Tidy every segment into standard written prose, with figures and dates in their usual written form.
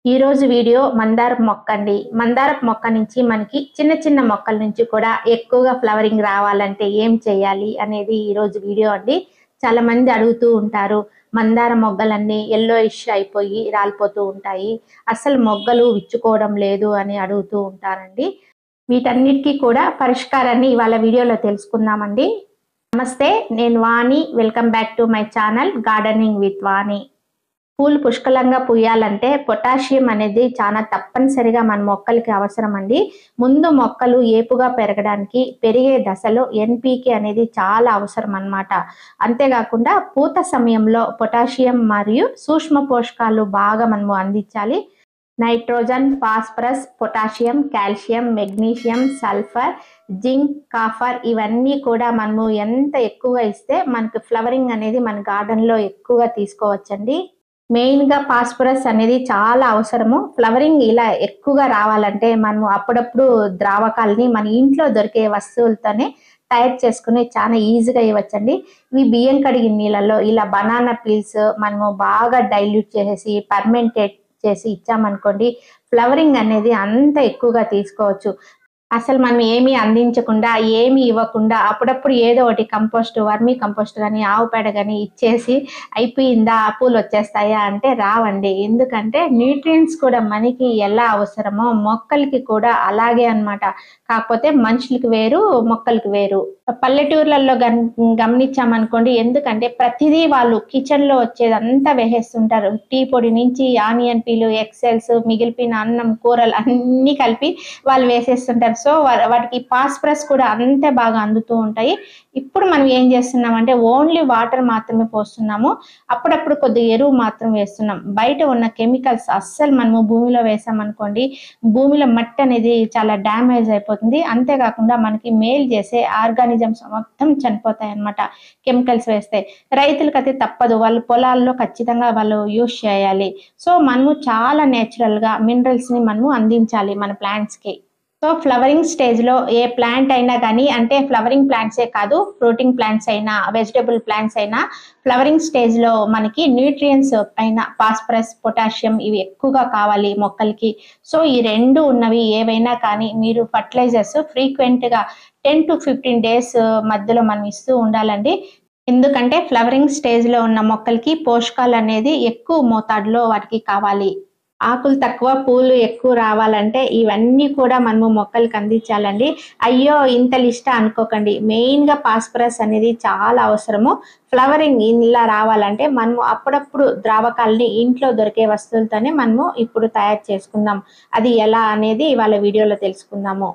ఈ రోజు వీడియో మందారపు మొక్క అండి. మందారపు మొక్క నుంచి మనకి చిన్న చిన్న మొక్కల నుంచి కూడా ఎక్కువగా ఫ్లవరింగ్ రావాలంటే ఏం చేయాలి అనేది ఈ రోజు వీడియో అండి. చాలా మంది అడుగుతూ ఉంటారు. మందార మొగ్గలన్నీ యెల్లోయిష్ అయిపోయి రాలిపోతూ ఉంటాయి. అసలు మొగ్గలు విచ్చుకోవడం లేదు అని అడుగుతూ ఉంటారండి. వీటన్నిటికీ కూడా పరిష్కారాన్ని ఇవాళ వీడియోలో తెలుసుకుందామండి. నమస్తే, నేను Vani. Welcome back to my channel gardening with Vani. పూలు పుష్కలంగా పూయాలంటే పొటాషియం అనేది చాలా తప్పనిసరిగా మన మొక్కలకి అవసరం అండి. ముందు మొక్కలు ఏపుగా పెరగడానికి పెరిగే దశలో ఎన్‌పీకే అనేది చాలా అవసరం అన్నమాట. అంతేకాకుండా పూత సమయంలో పొటాషియం మరియు సూక్ష్మ పోషకాలు బాగా మనము అందించాలి. Nitrogen, phosphorus, potassium, calcium, magnesium, sulphur, zinc, copper ఇవన్నీ కూడా మనము ఎంత ఎక్కువగా ఇస్తే మనకి ఫ్లవరింగ్ అనేది మన గార్డెన్‌లో ఎక్కువగా తీసుకోవచ్చండి. మెయిన్‌గా ఫాస్ఫరస్ అనేది చాలా అవసరము. ఫ్లవరింగ్ ఇలా ఎక్కువగా రావాలంటే మనము అప్పుడప్పుడు ద్రావకాలని మన ఇంట్లో దొరికే వస్తువులతోనే తయారు చేసుకొని చాలా ఈజీగా ఇవ్వచ్చండి. ఇవి బియ్యం కడిగిన నీళ్ళలో ఇలా బనానా పీల్స్ మనము బాగా డైల్యూట్ చేసేసి ఫర్మెంటేట్ చేసి ఇచ్చామనుకోండి, ఫ్లవరింగ్ అనేది అంత ఎక్కువగా తీసుకోవచ్చు. అసలు మనం ఏమీ అందించకుండా, ఏమీ ఇవ్వకుండా అప్పుడప్పుడు ఏదో ఒకటి కంపోస్ట్, వర్మీ కంపోస్ట్ గాని, ఆవు పేడ గాని ఇచ్చేసి అయిపోయిందా పూలొచ్చేస్తాయా అంటే రావండి. ఎందుకంటే న్యూట్రియంట్స్ కూడా మనకి ఎలా అవసరమో మొక్కలకి కూడా అలాగే అన్నమాట. కాకపోతే మనుషులకి వేరు, మొక్కలకి వేరు. పల్లెటూర్లలో గమనించామనుకోండి, ఎందుకంటే ప్రతిదీ వాళ్ళు కిచెన్‌లో వచ్చేదంతా వేసేస్తుంటారు. టీ పొడి నుంచి ఆనియన్ పీలు, ఎగ్స్, మిగిలిపోయిన అన్నం, కూరలు అన్నీ కలిపి వాళ్ళు వేసేస్తుంటారు. సో, వాటికి ఫాస్ఫరస్ కూడా అంతే బాగా అందుతూ ఉంటాయి. ఇప్పుడు మనం ఏం చేస్తున్నామంటే ఓన్లీ వాటర్ మాత్రమే పోస్తున్నాము. అప్పుడప్పుడు కొద్దిగా ఎరువు మాత్రం వేస్తున్నాం. బయట ఉన్న కెమికల్స్ అస్సలు మనము భూమిలో వేసామనుకోండి, భూమిలో మట్టి అనేది చాలా డ్యామేజ్ అయిపోతుంది. అంతేకాకుండా మనకి మేలు చేసే ఆర్గానిజమ్స్ మొత్తం చనిపోతాయన్నమాట కెమికల్స్ వేస్తే. రైతులకైతే తప్పదు. వాళ్ళు పొలాల్లో ఖచ్చితంగా వాళ్ళు యూజ్ చేయాలి. సో, మనము చాలా నేచురల్‌గా మినరల్స్‌ని మనము అందించాలి మన ప్లాంట్స్‌కి. సో, ఫ్లవరింగ్ స్టేజ్‌లో ఏ ప్లాంట్ అయినా గానీ, అంటే ఫ్లవరింగ్ ప్లాంట్సే కాదు, ఫ్రూటింగ్ ప్లాంట్స్ అయినా, వెజిటబుల్ ప్లాంట్స్ అయినా ఫ్లవరింగ్ స్టేజ్‌లో మనకి న్యూట్రియంట్స్ అయిన ఫాస్ఫరస్, పొటాషియం ఇవి ఎక్కువగా కావాలి మొక్కలకి. సో, ఈ 2 ఉన్నవి ఏవైనా కానీ మీరు ఫర్టిలైజర్స్ ఫ్రీక్వెంట్‌గా 10-15 డేస్ మధ్యలో మనం ఇస్తూ ఉండాలండి. ఎందుకంటే ఫ్లవరింగ్ స్టేజ్‌లో ఉన్న మొక్కలకి పోషకాలనేది ఎక్కువ మోతాదులో వాటికి కావాలి. ఆకులు తక్కువ, పూలు ఎక్కువ రావాలంటే ఇవన్నీ కూడా మనము మొక్కలకి అందించాలండి. అయ్యో! ఇంత లిస్టా అనుకోకండి. మెయిన్‌గా ఫాస్ఫరస్ అనేది చాలా అవసరము. ఫ్లవరింగ్ ఇలా రావాలంటే మనము అప్పుడప్పుడు ద్రావకాలని ఇంట్లో దొరికే వస్తువులతోనే మనము ఇప్పుడు తయారు చేసుకుందాం. అది ఎలా అనేది ఇవాళ వీడియోలో తెలుసుకుందాము.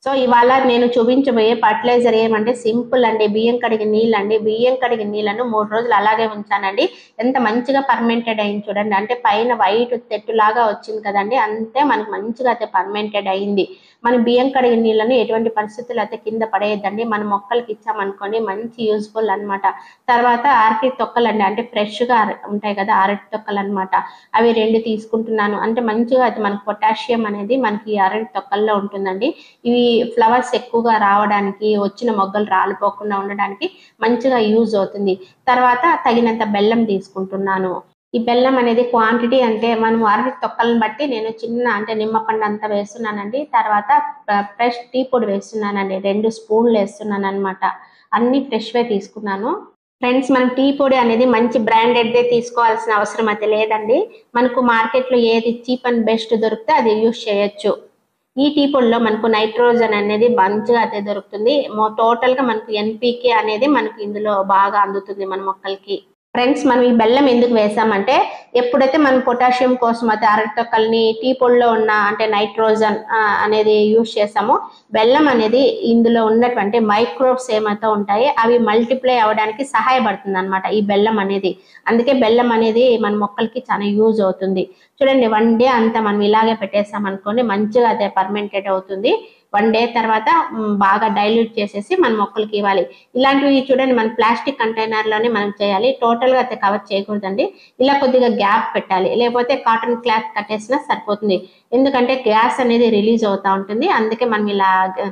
సో, ఇవాళ నేను చూపించబోయే ఫర్టిలైజర్ ఏమంటే సింపుల్ అండి. బియ్యం కడిగిన నీళ్ళండి. బియ్యం కడిగిన నీళ్ళను 3 రోజులు అలాగే ఉంచానండి. ఎంత మంచిగా ఫర్మెంటెడ్ అయింది చూడండి. అంటే పైన వైట్ తెట్టులాగా వచ్చింది కదండీ! అంతే మనకు మంచిగా అయితే ఫర్మెంటెడ్ అయింది. మనం బియ్యం కడిగిన నీళ్ళని ఎటువంటి పరిస్థితుల్లో అయితే కింద పడేయొద్దండి. మన మొక్కలకి ఇచ్చామనుకోండి మంచి యూజ్‌ఫుల్ అన్నమాట. తర్వాత అరటి తొక్కలండి. అంటే ఫ్రెష్‌గా ఉంటాయి కదా! అరటి తొక్కలన్నమాట. అవి 2 తీసుకుంటున్నాను. అంటే మంచిగా అయితే మనకు పొటాషియం అనేది మనకి అరటి తొక్కల్లో ఉంటుందండి. ఇవి ఫ్లవర్స్ ఎక్కువగా రావడానికి, వచ్చిన మొగ్గలు రాలిపోకుండా ఉండడానికి మంచిగా యూజ్ అవుతుంది. తర్వాత తగినంత బెల్లం తీసుకుంటున్నాను. ఈ బెల్లం అనేది క్వాంటిటీ అంటే మనం అరటి తొక్కలను బట్టి నేను చిన్న అంటే నిమ్మపండు అంత వేస్తున్నానండి. తర్వాత ఫ్రెష్ టీ పొడి వేస్తున్నానండి. 2 స్పూన్లు వేస్తున్నానన్నమాట. అన్నీ ఫ్రెష్‌వే తీసుకున్నాను. ఫ్రెండ్స్, మనం టీ పొడి అనేది మంచి బ్రాండెడ్‌దే తీసుకోవాల్సిన అవసరం అయితే లేదండి. మనకు మార్కెట్‌లో ఏది చీప్ అండ్ బెస్ట్ దొరికితే అది యూజ్ చేయొచ్చు. ఈ టీ పొడిలో మనకు నైట్రోజన్ అనేది మంచిగా అయితే దొరుకుతుంది. టోటల్‌గా మనకు ఎన్‌పీకే అనేది మనకి ఇందులో బాగా అందుతుంది మన మొక్కలకి. ఫ్రెండ్స్, మనం ఈ బెల్లం ఎందుకు వేసామంటే, ఎప్పుడైతే మనం పొటాషియం కోసం అయితే అరటి తొక్కల్ని టీ పొడిలో ఉన్న అంటే నైట్రోజన్ అనేది యూజ్ చేసామో, బెల్లం అనేది ఇందులో ఉన్నటువంటి మైక్రోబ్స్ ఏమైతే ఉంటాయో అవి మల్టిప్లై అవ్వడానికి సహాయపడుతుందన్నమాట ఈ బెల్లం అనేది. అందుకే బెల్లం అనేది మన మొక్కలకి చాలా యూజ్ అవుతుంది. చూడండి, 1 డే అంతా మనం ఇలాగే పెట్టేసామనుకోండి మంచిగా అదే ఫర్మెంటెడ్ అవుతుంది. 1 డే తర్వాత బాగా డైల్యూట్ చేసేసి మన మొక్కలకి ఇవ్వాలి. ఇలాంటివి చూడండి, మన ప్లాస్టిక్ కంటైనర్‌లోనే మనం చేయాలి. టోటల్‌గా అయితే కవర్ చేయకూడదండి. ఇలా కొద్దిగా గ్యాప్ పెట్టాలి. లేకపోతే కాటన్ క్లాత్ కట్టేసినా సరిపోతుంది. ఎందుకంటే గ్యాస్ అనేది రిలీజ్ అవుతా ఉంటుంది. అందుకే మనం ఇలా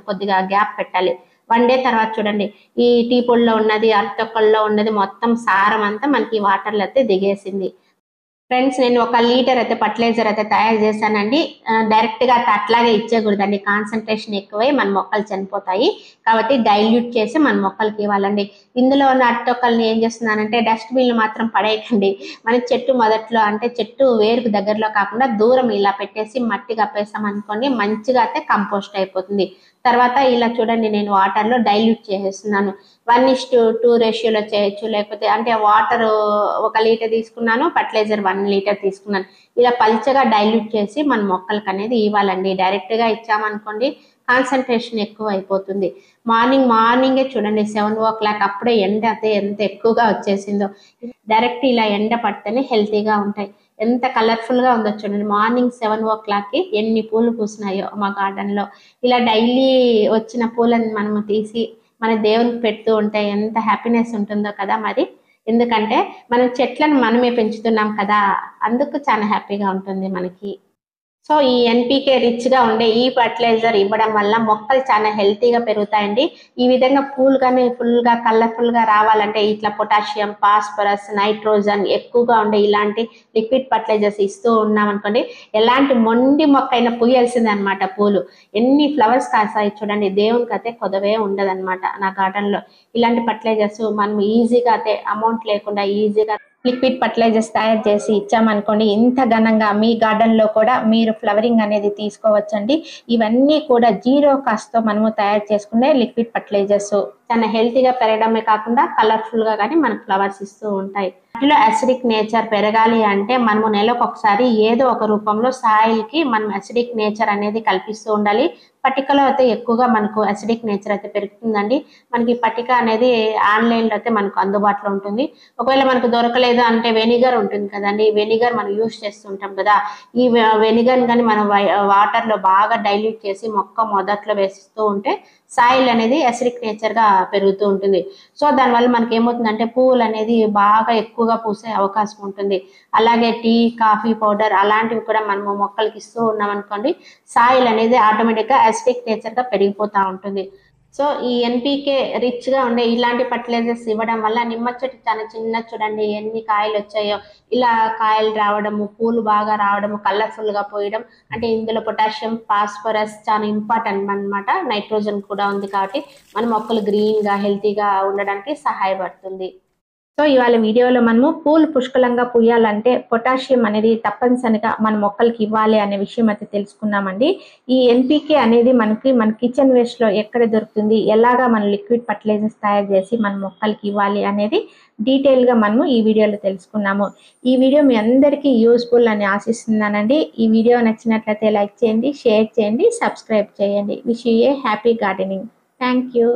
కొద్దిగా గ్యాప్ పెట్టాలి. 1 డే తర్వాత చూడండి, ఈ టీ పొడిలో ఉన్నది, అరటి తొక్కల్లో ఉన్నది మొత్తం సారం అంతా మనకి వాటర్‌లో అయితే దిగేసింది. ఫ్రెండ్స్, నేను 1 లీటర్ అయితే ఫర్టిలైజర్ అయితే తయారు చేశానండి. డైరెక్ట్‌గా అట్లాగే ఇచ్చేయకూడదండి. కాన్సంట్రేషన్ ఎక్కువై మన మొక్కలు చనిపోతాయి. కాబట్టి డైల్యూట్ చేసి మన మొక్కలకి ఇవ్వాలండి. ఇందులో ఉన్న అట్టొక్కల్ని ఏం చేస్తున్నానంటే డస్ట్‌బిన్‌లో మాత్రం పడేయకండి. మన చెట్టు మొదట్లో అంటే చెట్టు వేరుకు దగ్గరలో కాకుండా దూరం ఇలా పెట్టేసి మట్టి కప్పేసామనుకోండి మంచిగా అయితే కంపోస్ట్ అయిపోతుంది. తర్వాత ఇలా చూడండి నేను వాటర్‌లో డైల్యూట్ చేసేస్తున్నాను. 1:2 రేషియోలో చేయొచ్చు. లేకపోతే అంటే వాటరు 1 లీటర్ తీసుకున్నాను. ఫర్టిలైజర్ 1 లీటర్ తీసుకున్నాను. ఇలా పల్చగా డైల్యూట్ చేసి మన మొక్కలకనేది ఇవ్వాలండి. డైరెక్ట్‌గా ఇచ్చామనుకోండి కాన్సంట్రేషన్ ఎక్కువ అయిపోతుంది. మార్నింగే చూడండి 7:00 అప్పుడే ఎండ అయితే ఎంత ఎక్కువగా వచ్చేసిందో. డైరెక్ట్ ఇలా ఎండ పడితేనే హెల్తీగా ఉంటాయి. ఎంత కలర్‌ఫుల్‌గా ఉందో చూడండి. మార్నింగ్ 7:00కి ఎన్ని పూలు పూసినాయో మా గార్డెన్‌లో. ఇలా డైలీ వచ్చిన పూలను మనము తీసి మన దేవునికి పెడుతూ ఉంటే ఎంత హ్యాపీనెస్ ఉంటుందో కదా మరి. ఎందుకంటే మనం చెట్లను మనమే పెంచుతున్నాం కదా! అందుకు చాలా హ్యాపీగా ఉంటుంది మనకి. సో, ఈ ఎన్‌పీకే రిచ్‌గా ఉండే ఈ ఫర్టిలైజర్ ఇవ్వడం వల్ల మొక్కలు చాలా హెల్తీగా పెరుగుతాయండి. ఈ విధంగా పూలు గాని ఫుల్‌గా కలర్‌ఫుల్‌గా రావాలంటే ఇట్లా పొటాషియం, ఫాస్ఫరస్, నైట్రోజన్ ఎక్కువగా ఉండే ఇలాంటి లిక్విడ్ ఫర్టిలైజర్స్ ఇస్తూ ఉన్నామనుకోండి, ఎలాంటి మొండి మొక్కైనా పూయాల్సిందే అన్నమాట పూలు. ఎన్ని ఫ్లవర్స్ కాస్తాయి చూడండి. దేవునికైతే కొదవే ఉండదన్నమాట నా గార్డెన్‌లో. ఇలాంటి ఫర్టిలైజర్స్ మనం ఈజీగా అయితే అమౌంట్ లేకుండా ఈజీగా లిక్విడ్ ఫర్టిలైజర్స్ తయారు చేసి ఇచ్చామనుకోండి ఇంత ఘనంగా మీ గార్డెన్‌లో కూడా మీరు ఫ్లవరింగ్ అనేది తీసుకోవచ్చండి. ఇవన్నీ కూడా జీరో కాస్ట్‌తో మనము తయారు చేసుకునే లిక్విడ్ ఫర్టిలైజర్స్. చాలా హెల్తీగా పెరగడమే కాకుండా కలర్‌ఫుల్‌గా గాని మనకు ఫ్లవర్స్ ఇస్తూ ఉంటాయి. వాటిలో అసిడిక్ నేచర్ పెరగాలి అంటే మనము నెలకొకసారి ఏదో ఒక రూపంలో సాయిల్‌కి మనం అసిడిక్ నేచర్ అనేది కల్పిస్తూ ఉండాలి. పట్టికలో అయితే ఎక్కువగా మనకు అసిడిక్ నేచర్ అయితే పెరుగుతుందండి. మనకి పట్టిక అనేది ఆన్‌లైన్‌లో అయితే మనకు అందుబాటులో ఉంటుంది. ఒకవేళ మనకు దొరకలేదు అంటే వెనిగర్ ఉంటుంది కదండీ! వెనిగర్ మనం యూజ్ చేస్తుంటాం కదా! ఈ వెనిగర్‌ని గాని మనం వాటర్‌లో బాగా డైల్యూట్ చేసి మొక్క మొదట్లో వేస్తూ ఉంటే సాయిల్ అనేది అసిడిక్ నేచర్‌గా పెరుగుతూ ఉంటుంది. సో, దానివల్ల మనకేమవుతుందంటే పువ్వులనేది బాగా ఎక్కువగా పూసే అవకాశం ఉంటుంది. అలాగే టీ, కాఫీ పౌడర్ అలాంటివి కూడా మనము మొక్కలకి ఇస్తూ ఉన్నామనుకోండి, సాయిల్ అనేది ఆటోమేటిక్‌గా అసిడిక్ నేచర్‌గా పెరిగిపోతా ఉంటుంది. సో, ఈ ఎన్‌పీకే రిచ్‌గా ఉండే ఇలాంటి ఫర్టిలైజర్స్ ఇవ్వడం వల్ల నిమ్మ చెట్టు చాలా చిన్నది చూడండి ఎన్ని కాయలొచ్చాయో. ఇలా కాయలు రావడము, పూలు బాగా రావడము, కలర్‌ఫుల్‌గా పూయడం అంటే ఇందులో పొటాషియం, ఫాస్ఫరస్ చాలా ఇంపార్టెంట్ అన్నమాట. నైట్రోజన్ కూడా ఉంది కాబట్టి మన మొక్కలు గ్రీన్‌గా, హెల్తీగా ఉండడానికి సహాయపడుతుంది. సో, ఇవాళ వీడియోలో మనము పూలు పుష్కలంగా పూయాలంటే పొటాషియం అనేది తప్పనిసరిగా మన మొక్కలకి ఇవ్వాలి అనే విషయం అయితే తెలుసుకున్నామండి. ఈ ఎన్‌పీకే అనేది మన కిచెన్ వేస్ట్‌లో ఎక్కడ దొరుకుతుంది? ఎలాగా మనం లిక్విడ్ ఫర్టిలైజర్స్ తయారు చేసి మన మొక్కలకి ఇవ్వాలి అనేది డీటెయిల్‌గా మనము ఈ వీడియోలో తెలుసుకున్నాము. ఈ వీడియో మీ అందరికీ యూజ్‌ఫుల్ అని ఆశిస్తున్నానండి. ఈ వీడియో నచ్చినట్లయితే లైక్ చేయండి, షేర్ చేయండి, సబ్స్క్రైబ్ చేయండి. Wish you A happy gardening. Thank you.